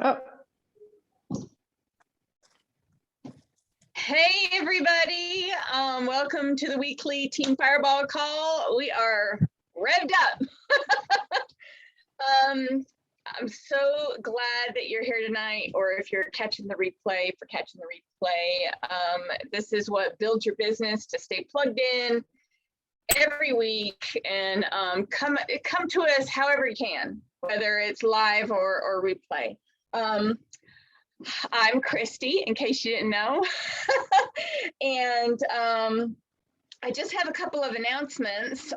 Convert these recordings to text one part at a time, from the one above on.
Oh, Hey everybody, welcome to the weekly Team Fireball call. We are revved up. I'm so glad that you're here tonight, or if you're catching the replay, this is what builds your business to stay plugged in every week and come to us however you can, whether it's live or replay. I'm Kristi, in case you didn't know. And I just have a couple of announcements.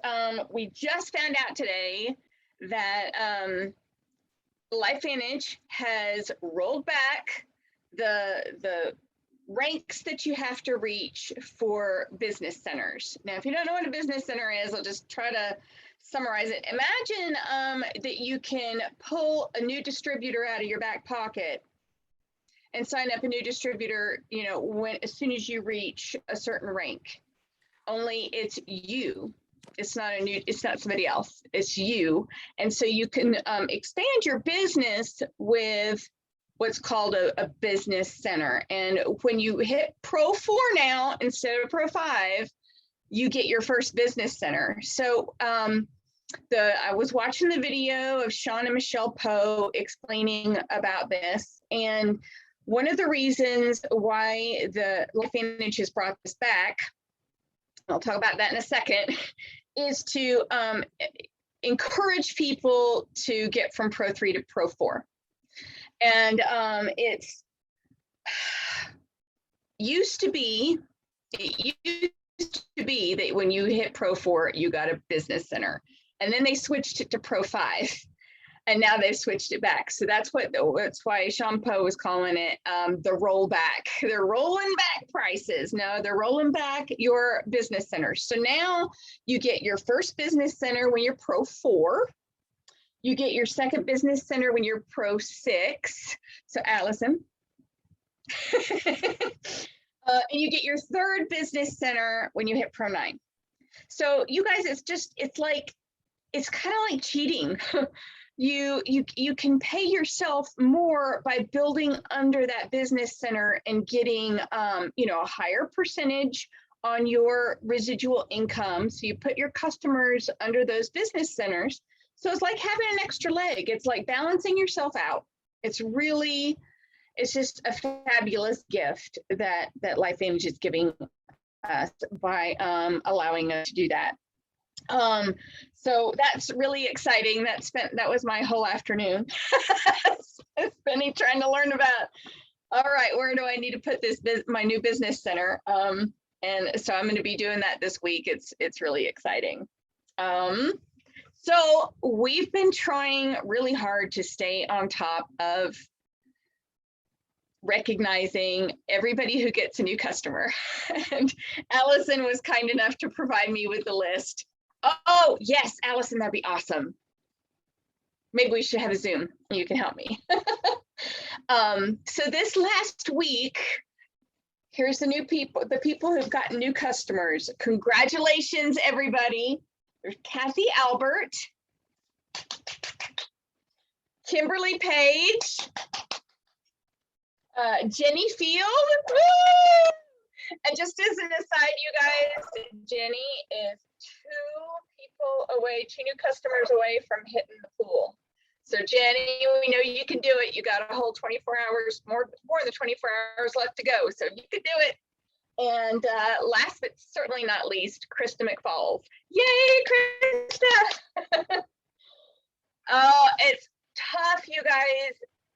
We just found out today that LifeVantage has rolled back the ranks that you have to reach for business centers. Now, if you don't know what a business center is, I'll just try to summarize it. Imagine that you can pull a new distributor out of your back pocket and sign up a new distributor, as soon as you reach a certain rank. Only it's you. It's not somebody else. It's you. And so you can expand your business with what's called a business center. And when you hit Pro 4 now instead of Pro 5, you get your first business center. So I was watching the video of Sean and Michelle Poe explaining about this, and one of the reasons why the LifeVantage has brought this back, I'll talk about that in a second, is to encourage people to get from Pro 3 to Pro 4. And it used to be that when you hit Pro 4, you got a business center. And then they switched it to Pro 5. And now they've switched it back. So that's why Sean Poe was calling it the rollback. They're rolling back prices. No, they're rolling back your business centers. So now you get your first business center when you're Pro 4. You get your second business center when you're Pro 6. So Allison. And you get your third business center when you hit Pro 9. So you guys, it's kind of like cheating. You can pay yourself more by building under that business center and getting a higher percentage on your residual income. So you put your customers under those business centers. So it's like having an extra leg. It's like balancing yourself out. It's just a fabulous gift that LifeVantage is giving us by allowing us to do that. So that's really exciting. That was my whole afternoon spending trying to learn about, all right, where do I need to put my new business center? And so I'm going to be doing that this week. It's really exciting. So we've been trying really hard to stay on top of recognizing everybody who gets a new customer. And Allison was kind enough to provide me with the list. Oh, yes, Allison, that'd be awesome. Maybe we should have a Zoom. You can help me. So this last week, here's the people who've gotten new customers. Congratulations, everybody. There's Kathy Albert, Kimberly Page, Jenny Field. Woo! And just as an aside, you guys, Jenny is two new customers away from hitting the pool. So Jenny, we know you can do it. You got a whole 24 hours, more than 24 hours left to go. So you can do it. And last but certainly not least, Krista McFalls. Yay, Krista! Oh, it's tough, you guys,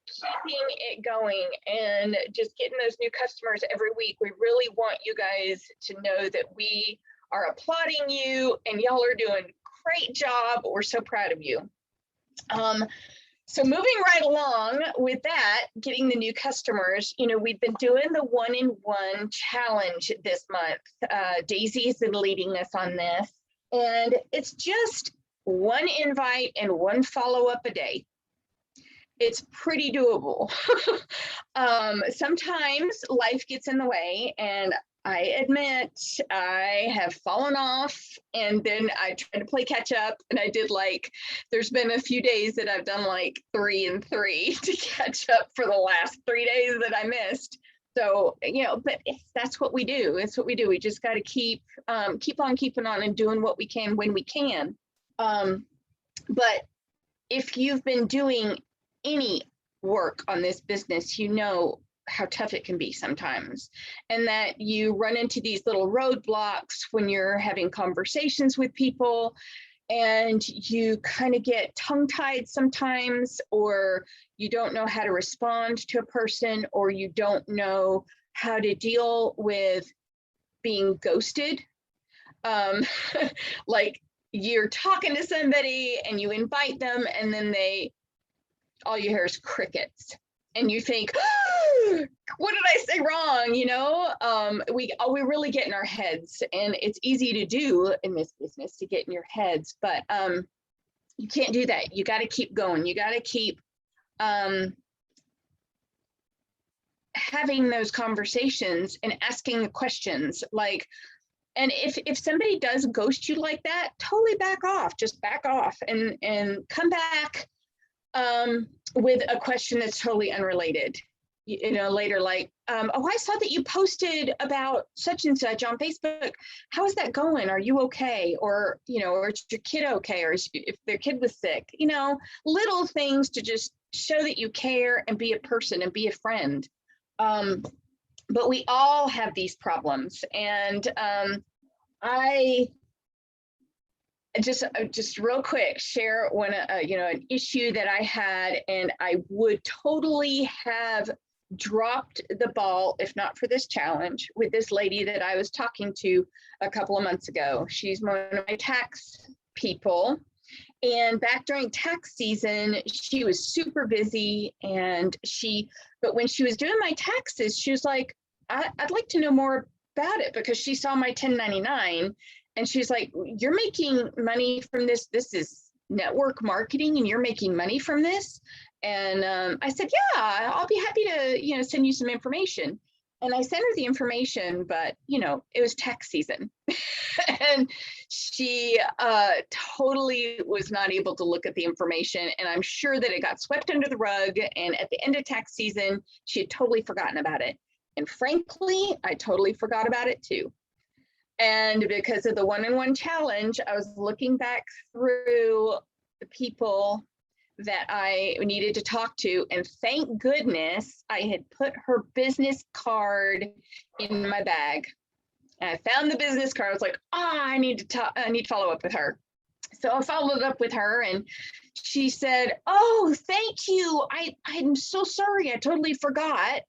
keeping it going and just getting those new customers every week. We really want you guys to know that we are applauding you and y'all are doing a great job. We're so proud of you. So moving right along with that, getting the new customers, we've been doing the 1-in-1 challenge this month. Daisy's been leading us on this, and it's just one invite and one follow-up a day. It's pretty doable. Sometimes life gets in the way, and I admit I have fallen off, and then I tried to play catch up, and I did there's been a few days that I've done 3 and 3 to catch up for the last 3 days that I missed. So, but that's what we do. It's what we do. We just got to keep on keeping on and doing what we can when we can. But if you've been doing any work on this business, how tough it can be sometimes, and that you run into these little roadblocks when you're having conversations with people, and you kind of get tongue-tied sometimes, or you don't know how to respond to a person, or you don't know how to deal with being ghosted. Like you're talking to somebody and you invite them, and then all you hear is crickets. And you think, oh, what did I say wrong? We really get in our heads, and it's easy to do in this business to get in your heads, but you can't do that. You got to keep going. You got to keep having those conversations and asking the questions. And if somebody does ghost you like that, totally back off. Just back off and come back with a question that's totally unrelated, later, oh, I saw that you posted about such and such on Facebook. How is that going? Are you okay? Or, or is your kid okay? Or if their kid was sick, little things to just show that you care and be a person and be a friend. But we all have these problems. And I just real quick share an issue that I had, and I would totally have dropped the ball if not for this challenge with this lady that I was talking to a couple of months ago. She's one of my tax people, and back during tax season she was super busy, but when she was doing my taxes, she was like, I'd like to know more about it, because she saw my 1099. And she's like, you're making money from this. This is network marketing, and you're making money from this. And I said, yeah, I'll be happy to, send you some information. And I sent her the information, but, it was tax season. And she totally was not able to look at the information. And I'm sure that it got swept under the rug. And at the end of tax season, she had totally forgotten about it. And frankly, I totally forgot about it too. And because of the one-on-one challenge, I was looking back through the people that I needed to talk to, and thank goodness I had put her business card in my bag. And I found the business card. I was like, I need to follow up with her. So I followed up with her, and she said, oh, thank you. I'm so sorry. I totally forgot.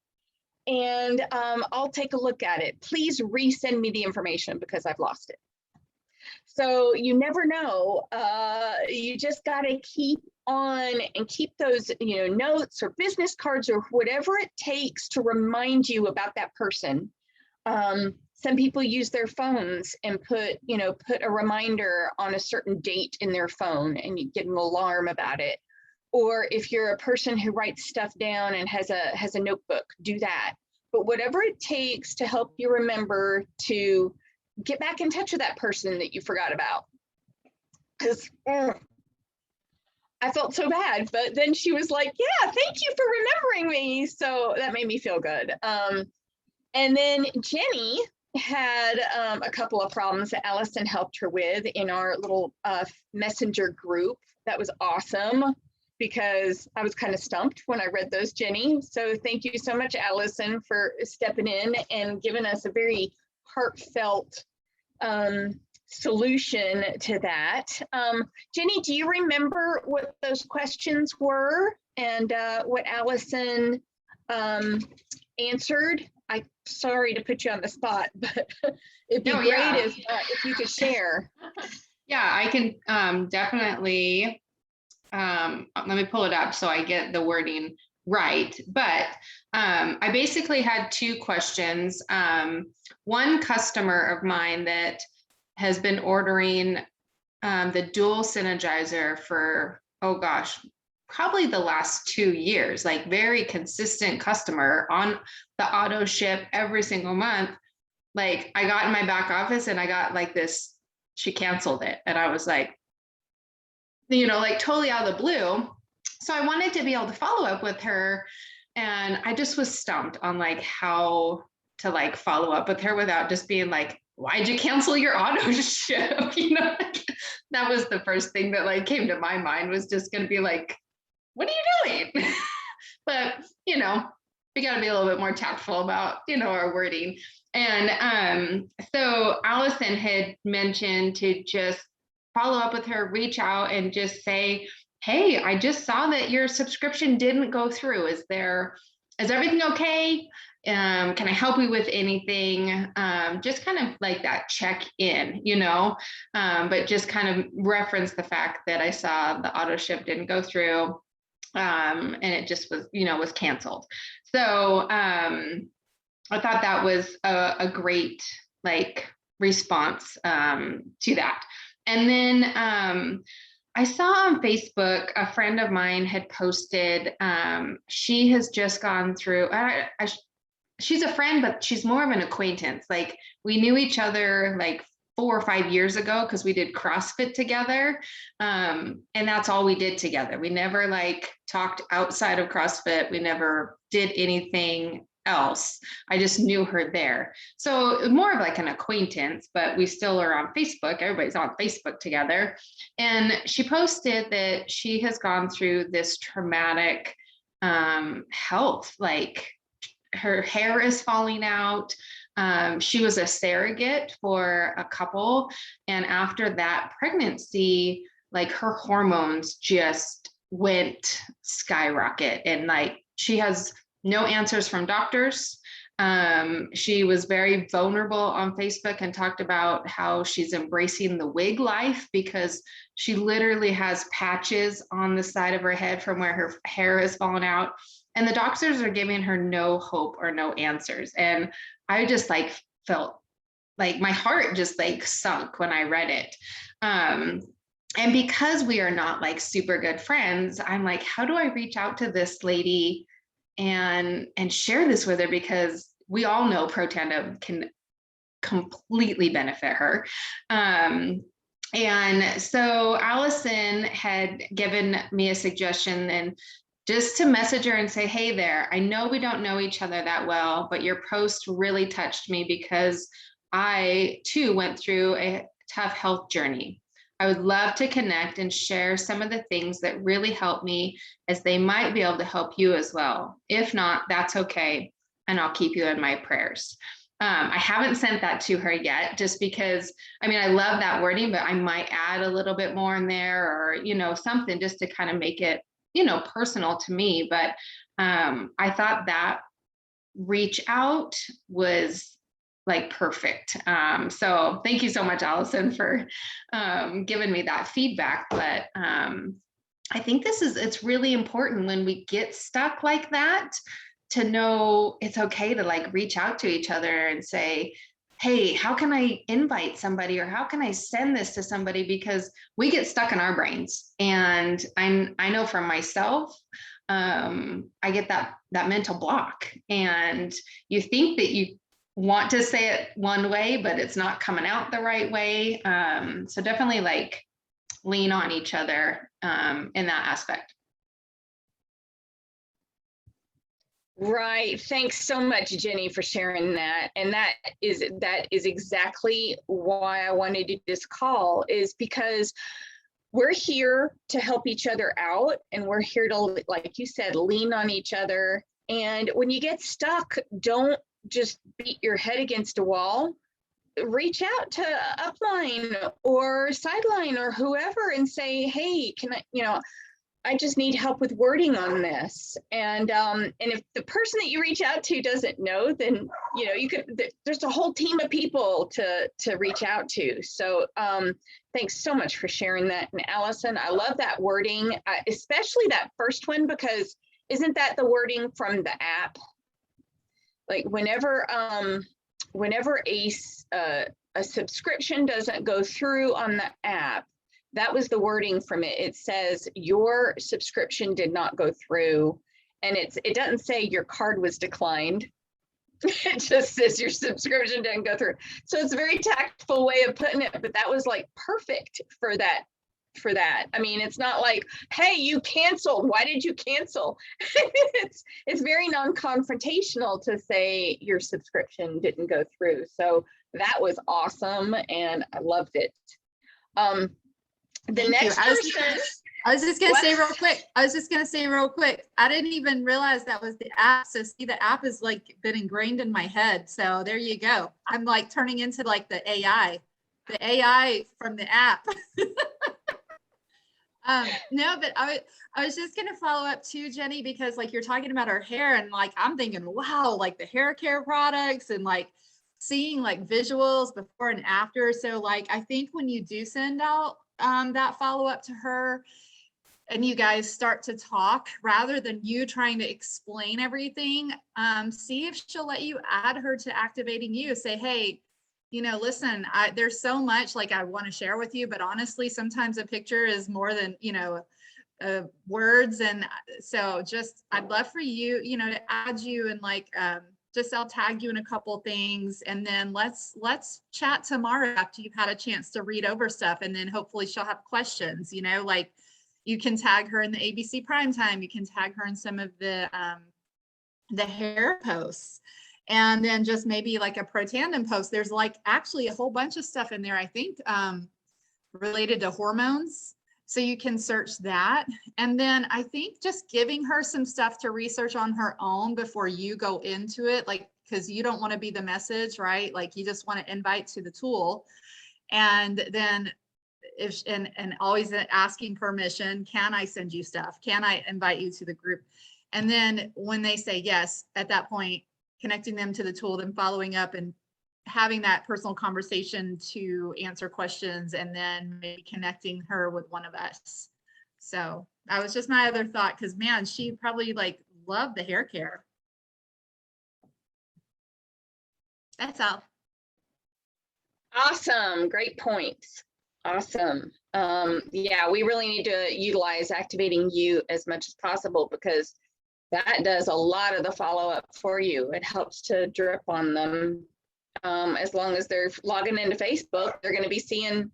And I'll take a look at it. Please resend me the information because I've lost it. So you never know. You just got to keep on and keep those, notes or business cards or whatever it takes to remind you about that person. Some people use their phones and put a reminder on a certain date in their phone, and you get an alarm about it. Or if you're a person who writes stuff down and has a notebook, do that. But whatever it takes to help you remember to get back in touch with that person that you forgot about. Because I felt so bad, but then she was like, yeah, thank you for remembering me. So that made me feel good. And then Jenny had a couple of problems that Allison helped her with in our little messenger group. That was awesome, because I was kind of stumped when I read those, Jenny. So thank you so much, Allison, for stepping in and giving us a very heartfelt solution to that. Jenny, do you remember what those questions were and what Allison answered? I'm sorry to put you on the spot, but it'd be great if you could share. Yeah, I can definitely. Let me pull it up so I get the wording right. But I basically had 2 questions. One customer of mine that has been ordering the dual synergizer for, oh gosh, probably the last 2 years, very consistent customer on the auto ship every single month. like, I got in my back office and I got like this, she canceled it. And I was like, like totally out of the blue. So I wanted to be able to follow up with her. And I just was stumped on like how to like follow up with her without just being like, why'd you cancel your auto ship? That was the first thing that like came to my mind, was just going to be like, what are you doing? But, we got to be a little bit more tactful about, our wording. And so Allison had mentioned to just follow up with her, reach out and just say, hey, I just saw that your subscription didn't go through. Is everything okay? Can I help you with anything? Just kind of like that check in, but just kind of reference the fact that I saw the auto ship didn't go through. And it just was, was canceled. So I thought that was a great like response to that. And then I saw on Facebook, a friend of mine had posted, she has just gone through, she's a friend, but she's more of an acquaintance. Like, we knew each other like 4 or 5 years ago because we did CrossFit together. And that's all we did together. We never like talked outside of CrossFit. We never did anything else. I just knew her there. So more of like an acquaintance, but we still are on Facebook. Everybody's on Facebook together. And she posted that she has gone through this traumatic health, like her hair is falling out. She was a surrogate for a couple. And after that pregnancy, like her hormones just went skyrocket. And like, she has no answers from doctors. She was very vulnerable on Facebook and talked about how she's embracing the wig life, because she literally has patches on the side of her head from where her hair has fallen out. And the doctors are giving her no hope or no answers. And I just like felt like my heart just like sunk when I read it. And because we are not like super good friends, I'm like, how do I reach out to this lady and share this with her? Because we all know Protandim can completely benefit her. And so Allison had given me a suggestion, and just to message her and say, hey there, I know we don't know each other that well, but your post really touched me because I too went through a tough health journey. I would love to connect and share some of the things that really helped me, as they might be able to help you as well. If not, that's okay. And I'll keep you in my prayers. I haven't sent that to her yet, just because, I mean, I love that wording, but I might add a little bit more in there, or, something just to kind of make it, personal to me. But I thought that reach out was like perfect. So thank you so much, Allison, for giving me that feedback. But I think it's really important when we get stuck like that to know it's okay to like reach out to each other and say, hey, how can I invite somebody, or how can I send this to somebody? Because we get stuck in our brains. And I know for myself, I get that mental block, and you think that you want to say it one way, but it's not coming out the right way. So definitely like lean on each other in that aspect. Right. Thanks so much, Jenny, for sharing that. And that is exactly why I wanted to do this call, is because we're here to help each other out, and we're here to, like you said, lean on each other. And when you get stuck, don't just beat your head against a wall. Reach out to Upline or Sideline or whoever and say, hey, can I just need help with wording on this. And if the person that you reach out to doesn't know, then there's a whole team of people to reach out to. So thanks so much for sharing that. And Allison, I love that wording, especially that first one, because isn't that the wording from the app? Like whenever a subscription doesn't go through on the app, that was the wording from it. It says your subscription did not go through, and it doesn't say your card was declined. It just says your subscription didn't go through. So it's a very tactful way of putting it, but that was like perfect for that. I mean, it's not like, hey, you canceled. Why did you cancel? It's very non-confrontational to say your subscription didn't go through. So that was awesome, and I loved it. The Thank next you. person. I was just gonna What? say real quick. I didn't even realize that was the app. So see, the app is like been ingrained in my head. So there you go. I'm like turning into like the AI from the app. No, but I was just gonna follow up too, Jenny, because like you're talking about our hair, and like I'm thinking, wow, like the hair care products and like seeing like visuals before and after. So like I think when you do send out that follow up to her, and you guys start to talk rather than you trying to explain everything, see if she'll let you add her to activating you. Say, hey, listen, there's so much like I want to share with you, but honestly, sometimes a picture is more than, words. And so just, I'd love for you, to add you, and like, just I'll tag you in a couple things, and then let's chat tomorrow after you've had a chance to read over stuff. And then hopefully she'll have questions, like you can tag her in the ABC Primetime. You can tag her in some of the hair posts. And then just maybe like a pro tandem post. There's like actually a whole bunch of stuff in there, I think, related to hormones. So you can search that. And then I think just giving her some stuff to research on her own before you go into it, like, because you don't want to be the message, right? Like you just want to invite to the tool. And then and always asking permission, can I send you stuff? Can I invite you to the group? And then when they say yes, at that point, connecting them to the tool, then following up and having that personal conversation to answer questions, and then maybe connecting her with one of us. So that was just my other thought, because man, she probably like loved the hair care. That's all. Awesome. Great points. Awesome. Yeah, we really need to utilize activating you as much as possible, because that does a lot of the follow-up for you. It helps to drip on them. As long as they're logging into Facebook, they're going to be seeing,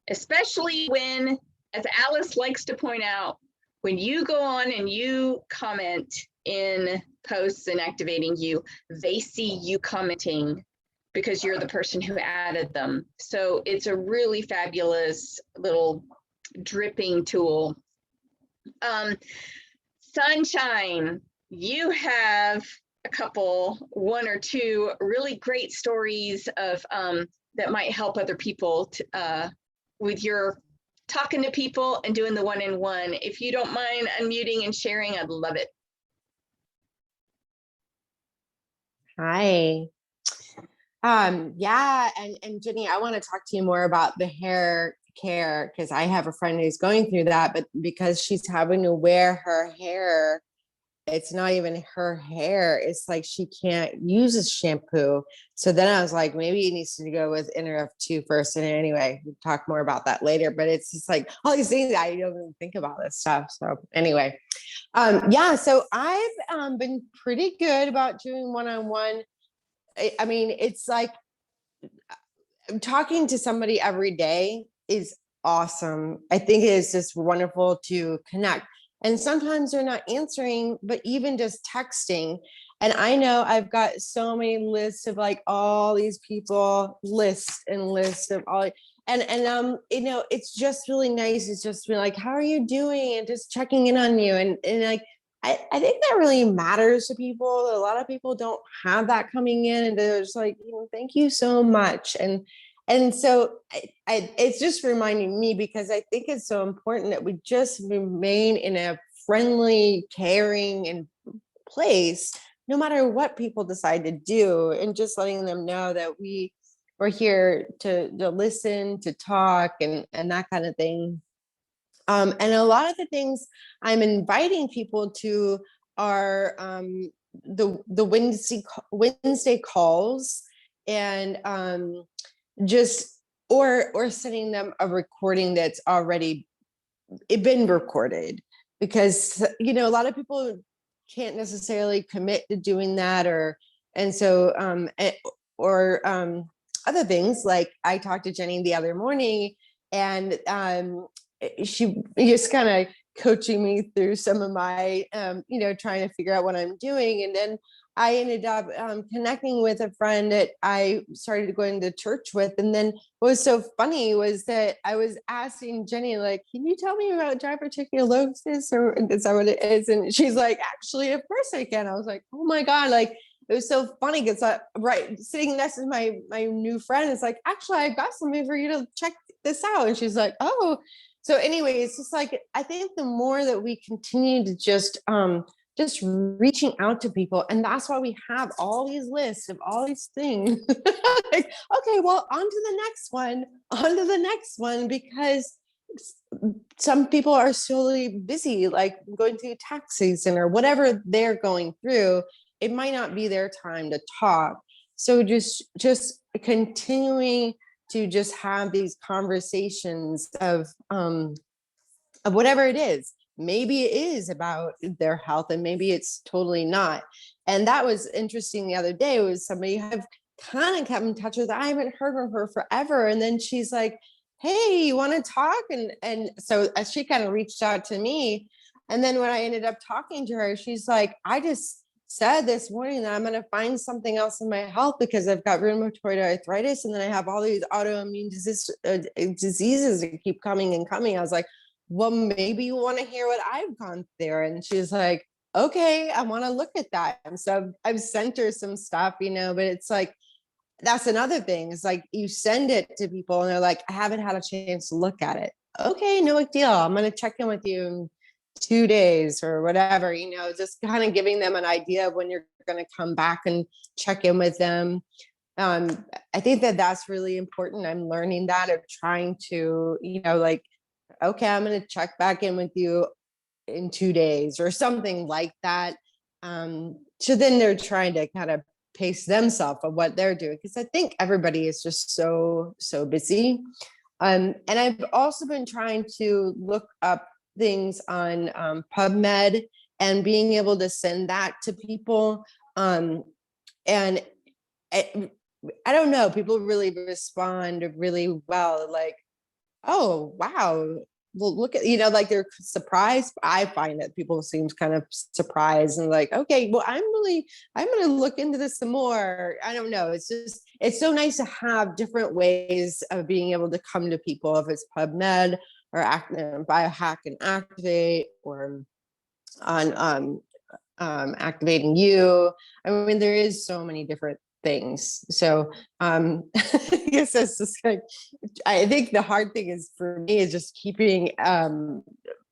especially when, as Alice likes to point out, when you go on and you comment in posts and activating you, they see you commenting because you're the person who added them. So it's a really fabulous little dripping tool. Sunshine, you have a couple, one or two really great stories of that might help other people to, with your talking to people and doing the one-on-one. If you don't mind unmuting and sharing, I'd love it. Hi. Yeah, and Jenny, I want to talk to you more about the hair care, because I have a friend who's going through that, but because she's having to wear her hair, it's not even her hair. It's like she can't use a shampoo. So then I was like, maybe it needs to go with NRF2 first. And anyway, we'll talk more about that later, but it's just like all these things I don't even think about this stuff. So anyway, yeah, so I've been pretty good about doing one-on-one. I mean, it's like talking to somebody every day is awesome. I think it is just wonderful to connect. And sometimes they're not answering, but even just texting. And I know I've got so many lists of like all these people, lists and lists of all, and it's just really nice. It's just really like, how are you doing? And just checking in on you. And like, I think that really matters to people. A lot of people don't have that coming in, and they're just like, thank you so much. And so it's just reminding me, because I think it's so important that we just remain in a friendly, caring and place, no matter what people decide to do, and just letting them know that we're here to listen, to talk, and that kind of thing. And a lot of the things I'm inviting people to are the Wednesday calls, and just or sending them a recording that's already been recorded, because a lot of people can't necessarily commit to doing that, or And so, or other things, like I talked to Jenny the other morning, and she just kind of coaching me through some of my, trying to figure out what I'm doing. And then I ended up connecting with a friend that I started going to church with. And then what was so funny was that I was asking Jenny, like, can you tell me about diverticulosis, or is that what it is? And she's like, actually, of course I can. I was like, oh my God, like, it was so funny because right sitting next to my new friend is like, actually, I've got something for you to check this out. And she's like, oh. So anyway, it's just like, I think the more that we continue to just reaching out to people, and that's why we have all these lists of all these things. Like, okay, well, on to the next one, because some people are solely busy, like going through tax season or whatever they're going through. It might not be their time to talk. So just continuing to just have these conversations of whatever it is. Maybe it is about their health, and maybe it's totally not. And that was interesting the other day. It was somebody I've kind of kept in touch with. I haven't heard from her forever. And then she's like, hey, you want to talk? And so she kind of reached out to me. And then when I ended up talking to her, she's like, I just said this morning that I'm going to find something else in my health because I've got rheumatoid arthritis, and then I have all these autoimmune diseases that keep coming and coming. I was like, well, maybe you want to hear what I've gone through. And she's like, okay, I want to look at that. And so I've sent her some stuff, but it's like, that's another thing. It's like you send it to people and they're like, I haven't had a chance to look at it. Okay, no big deal. I'm going to check in with you in 2 days or whatever, just kind of giving them an idea of when you're going to come back and check in with them. I think that that's really important. I'm learning that, of trying to, like, okay, I'm going to check back in with you in 2 days or something like that. So then they're trying to kind of pace themselves of what they're doing, because I think everybody is just so busy. And I've also been trying to look up things on PubMed and being able to send that to people. And I don't know, people really respond really well, like, oh, wow. Well, look at, like, they're surprised. I find that people seem kind of surprised and like, okay, well, I'm going to look into this some more. I don't know. It's so nice to have different ways of being able to come to people, if it's PubMed or Biohack and Activate, or on Activating You. I mean, there is so many different things. So I guess that's just like, I think the hard thing is for me is just keeping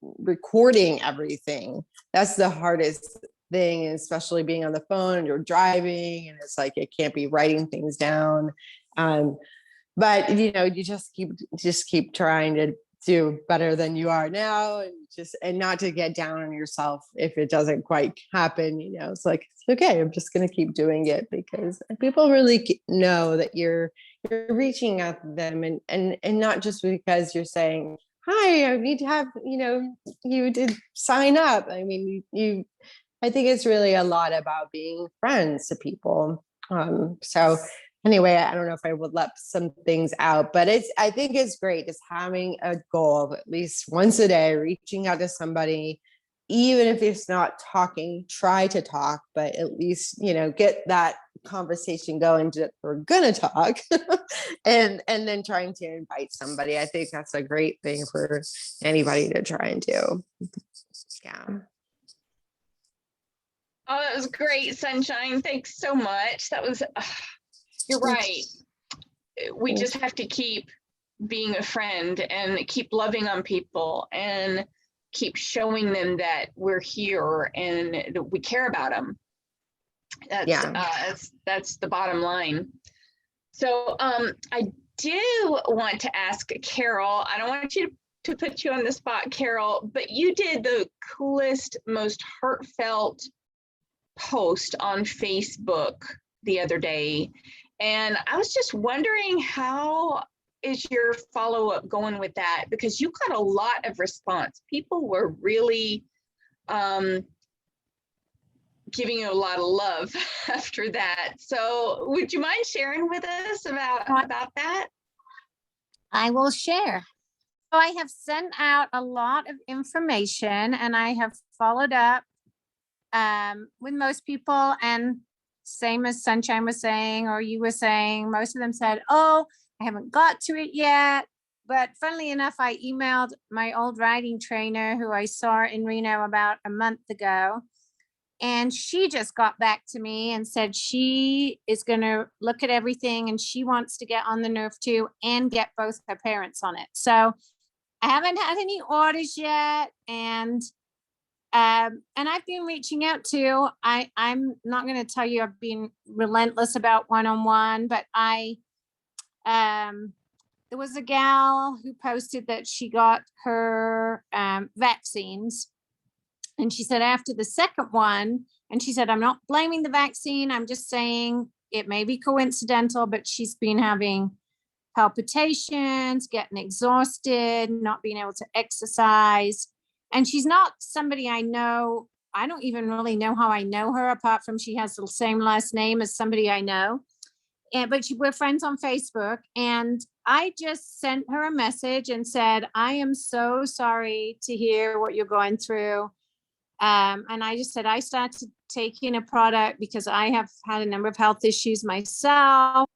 recording everything. That's the hardest thing, especially being on the phone and you're driving, and it's like it can't be writing things down. But you just keep trying to do better than you are now, and not to get down on yourself if it doesn't quite happen. It's like, it's okay, I'm just going to keep doing it, because people really know that you're reaching out to them, and not just because you're saying, hi, I need to have, you did sign up. I mean, I think it's really a lot about being friends to people. So anyway, I don't know if I would let some things out, but I think it's great just having a goal of at least once a day, reaching out to somebody, even if it's not talking, try to talk, but at least, get that conversation going that we're going to talk and then trying to invite somebody. I think that's a great thing for anybody to try and do. Yeah. Oh, that was great, Sunshine. Thanks so much. That was, you're right. We just have to keep being a friend and keep loving on people and keep showing them that we're here and that we care about them. That's the bottom line. So I do want to ask Carol, I don't want you to put you on the spot, Carol, but you did the coolest, most heartfelt post on Facebook the other day. And I was just wondering, how is your follow-up going with that? Because you got a lot of response. People were really giving you a lot of love after that. So would you mind sharing with us about that? I will share. So I have sent out a lot of information and I have followed up with most people, and same as Sunshine was saying, or you were saying, most of them said, oh, I haven't got to it yet. But funnily enough, I emailed my old riding trainer who I saw in Reno about a month ago. And she just got back to me and said she is going to look at everything and she wants to get on the Nerve 2 and get both her parents on it. So I haven't had any orders yet. And I've been reaching out to, I'm not going to tell you I've been relentless about one-on-one, but there was a gal who posted that she got her vaccines. And she said after the second one, and she said, I'm not blaming the vaccine. I'm just saying it may be coincidental, but she's been having palpitations, getting exhausted, not being able to exercise. And she's not somebody I know. I don't even really know how I know her, apart from she has the same last name as somebody I know. But we're friends on Facebook. And I just sent her a message and said, I am so sorry to hear what you're going through. And I just said, I started taking a product because I have had a number of health issues myself.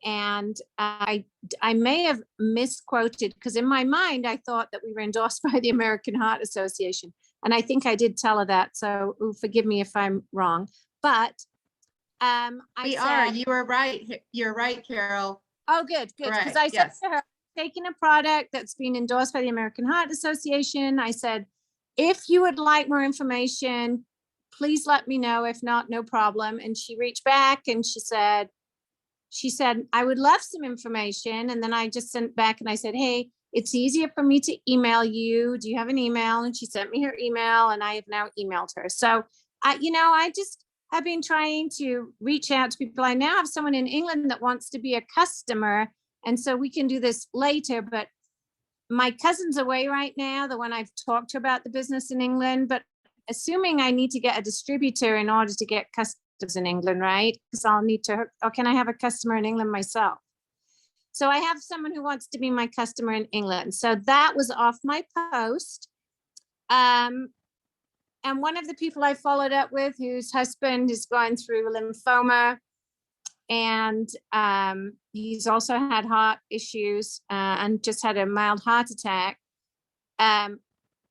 And I may have misquoted, because in my mind, I thought that we were endorsed by the American Heart Association. And I think I did tell her that. So forgive me if I'm wrong. But you were right. You're right, Carol. Oh, good. Because I said to her, taking a product that's been endorsed by the American Heart Association. I said, if you would like more information, please let me know. If not, no problem. And she reached back and she said, I would love some information. And then I just sent back and I said, hey, it's easier for me to email you. Do you have an email? And she sent me her email and I have now emailed her. So I just have been trying to reach out to people. I now have someone in England that wants to be a customer. And so we can do this later, but my cousin's away right now, the one I've talked to about the business in England, but assuming I need to get a distributor in order to get customers in England, right? Because I'll need to, or can I have a customer in England myself? So I have someone who wants to be my customer in England. So that was off my post. And one of the people I followed up with, whose husband is going through lymphoma, and he's also had heart issues and just had a mild heart attack.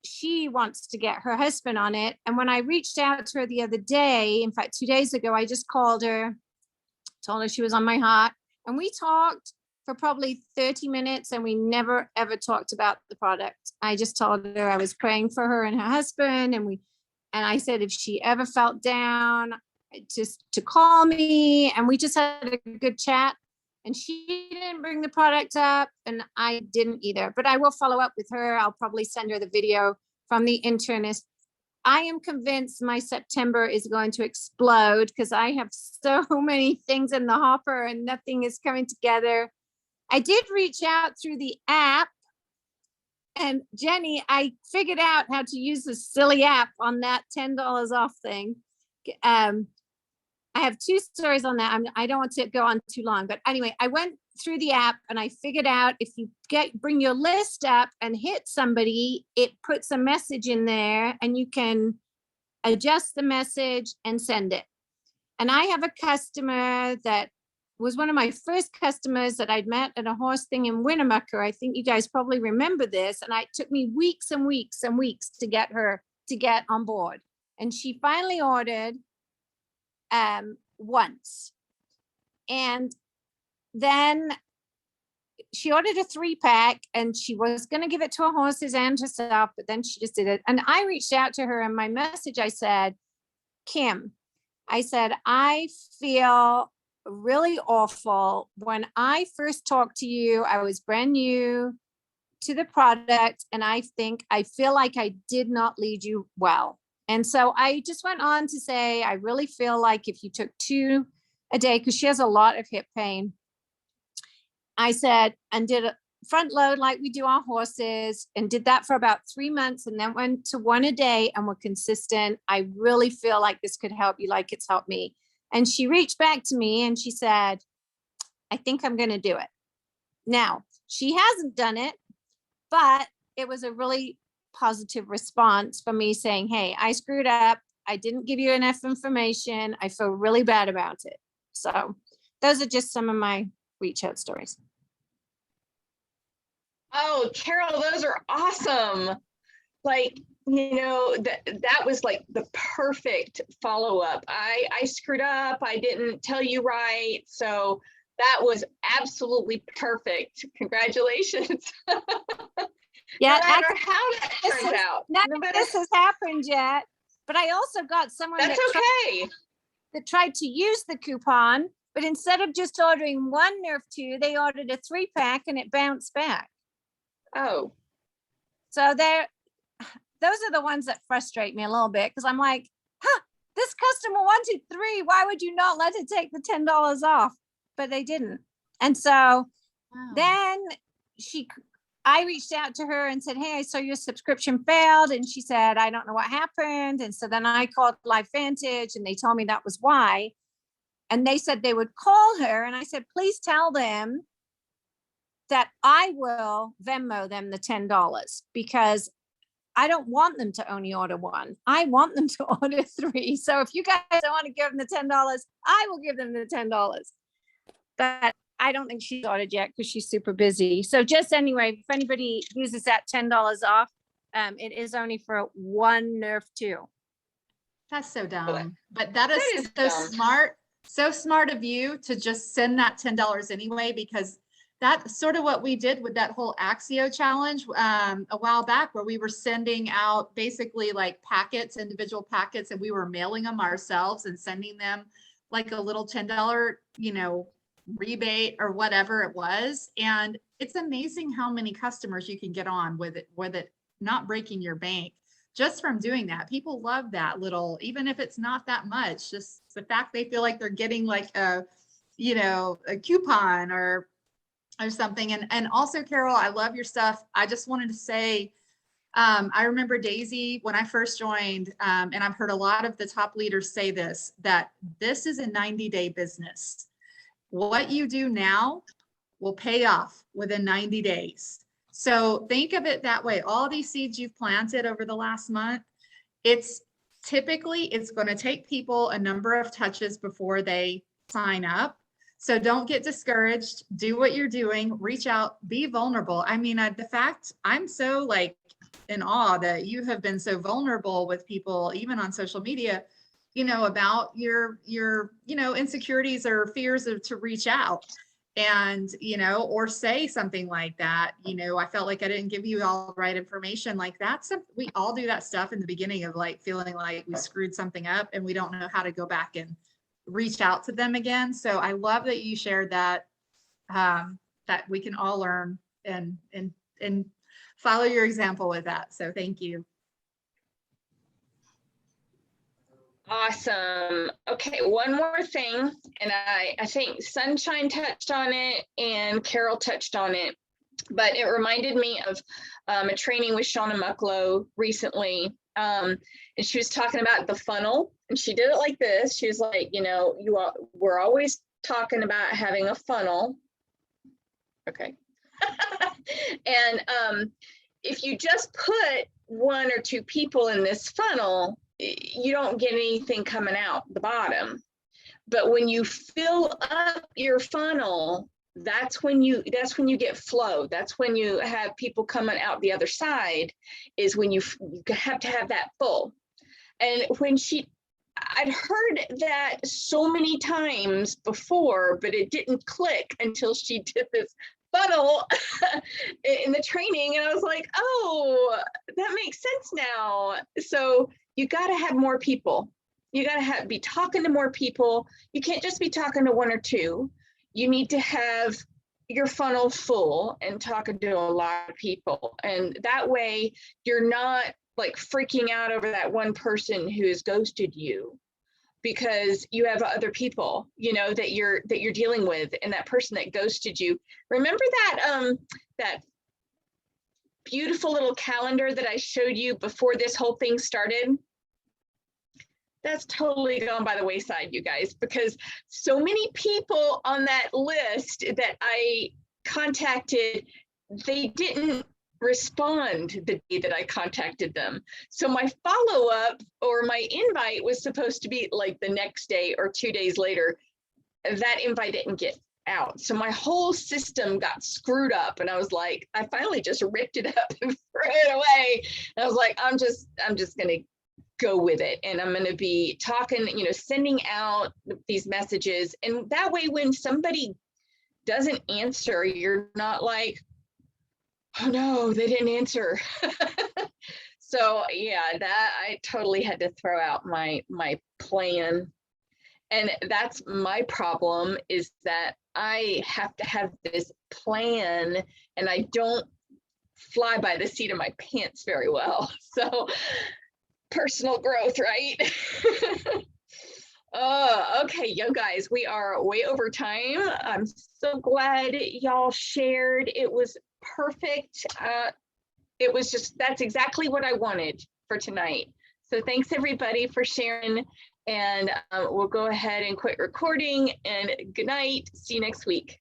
She wants to get her husband on it. And when I reached out to her the other day, in fact, 2 days ago, I just called her, told her she was on my heart. And we talked for probably 30 minutes and we never, ever talked about the product. I just told her I was praying for her and her husband. And I said, if she ever felt down, just to call me. And we just had a good chat. And she didn't bring the product up and I didn't either, but I will follow up with her. I'll probably send her the video from the internist. I am convinced my September is going to explode because I have so many things in the hopper and nothing is coming together. I did reach out through the app, and Jenny, I figured out how to use the silly app on that $10 off thing. I have two stories on that. I don't want to go on too long, but anyway, I went through the app and I figured out if you bring your list up and hit somebody, it puts a message in there and you can adjust the message and send it. And I have a customer that was one of my first customers that I'd met at a horse thing in Winnemucca. I think you guys probably remember this. And it took me weeks and weeks and weeks to get her to get on board. And she finally ordered once. And then she ordered a 3-pack and she was going to give it to her horses and herself, but then she just did it. And I reached out to her in my message. I said, Kim, I said, I feel really awful. When I first talked to you, I was brand new to the product. And I feel like I did not lead you well. And so I just went on to say, I really feel like if you took 2 a day, because she has a lot of hip pain, I said, and did front load like we do our horses, and did that for about 3 months, and then went to one a day and were consistent. I really feel like this could help you like it's helped me. And she reached back to me and she said, I think I'm going to do it. Now, she hasn't done it, but it was a really positive response for me saying, hey, I screwed up. I didn't give you enough information. I feel really bad about it. So those are just some of my reach out stories. Oh, Carol, those are awesome. Like, that was like the perfect follow-up. I screwed up. I didn't tell you right. So that was absolutely perfect. Congratulations. Yeah, no matter how that turns out. None of this has happened yet, but I also got someone That's okay. that tried to use the coupon, but instead of just ordering one Nerf 2, they ordered a 3-pack and it bounced back. Oh. So those are the ones that frustrate me a little bit, because I'm like, this customer wanted 3. Why would you not let it take the $10 off? But they didn't. And so then I reached out to her and said, hey, I saw your subscription failed. And she said, I don't know what happened. And so then I called LifeVantage and they told me that was why. And they said they would call her. And I said, please tell them that I will Venmo them the $10, because I don't want them to only order 1. I want them to order 3. So if you guys don't want to give them the $10, I will give them the $10. But I don't think she's ordered yet because she's super busy. So just anyway, if anybody uses that $10 off, it is only for 1 Nerf 2. That's so dumb. But that is so dumb. smart. So smart of you to just send that $10 anyway, because that's sort of what we did with that whole Axio challenge a while back, where we were sending out basically like packets, individual packets, and we were mailing them ourselves and sending them like a little $10, rebate or whatever it was. And it's amazing how many customers you can get on with it not breaking your bank just from doing that. People love that little, even if it's not that much, just the fact they feel like they're getting like a coupon or something. And also, Carol, I love your stuff. I just wanted to say, I remember Daisy when I first joined, and I've heard a lot of the top leaders say this, that this is a 90-day business. What you do now will pay off within 90 days. So think of it that way. All these seeds you've planted over the last month, it's going to take people a number of touches before they sign up. So don't get discouraged. Do what you're doing. Reach out. Be vulnerable. I mean, the fact I'm so like in awe that you have been so vulnerable with people, even on social media, about your insecurities or fears to reach out and, or say something like that. I felt like I didn't give you all the right information. Like we all do that stuff in the beginning of like feeling like we screwed something up and we don't know how to go back and reach out to them again. So I love that you shared that, that we can all learn and follow your example with that. So thank you. Awesome. Okay, one more thing, and I think Sunshine touched on it and Carol touched on it, but it reminded me of a training with Shauna Mucklow recently, and she was talking about the funnel, and she did it like this. She was like, we're always talking about having a funnel. Okay. And if you just put 1 or 2 people in this funnel, you don't get anything coming out the bottom. But when you fill up your funnel, that's when you get flow. That's when you have people coming out the other side, is when you have to have that full. And I'd heard that so many times before, but it didn't click until she did this funnel in the training. And I was like, oh, that makes sense now. So you got to have more people. You got to be talking to more people. You can't just be talking to 1 or 2. You need to have your funnel full and talking to a lot of people. And that way you're not like freaking out over that one person who has ghosted you, because you have other people, you know, that you're dealing with, and that person that ghosted you. Remember that that beautiful little calendar that I showed you before this whole thing started? That's totally gone by the wayside, you guys, because so many people on that list that I contacted, they didn't respond the day that I contacted them. So my follow-up or my invite was supposed to be like the next day or 2 days later. That invite didn't get out. So my whole system got screwed up, and I was like, I finally just ripped it up and threw it away. And I was like, I'm just gonna go with it, and I'm going to be talking, you know, sending out these messages, and that way when somebody doesn't answer, you're not like, oh no, they didn't answer. So yeah, that I totally had to throw out my plan. And that's my problem, is that I have to have this plan, and I don't fly by the seat of my pants very well. So personal growth, right? Oh, okay, you guys, we are way over time. I'm so glad y'all shared. It was perfect. It was just, that's exactly what I wanted for tonight. So thanks everybody for sharing, and we'll go ahead and quit recording, and good night. See you next week.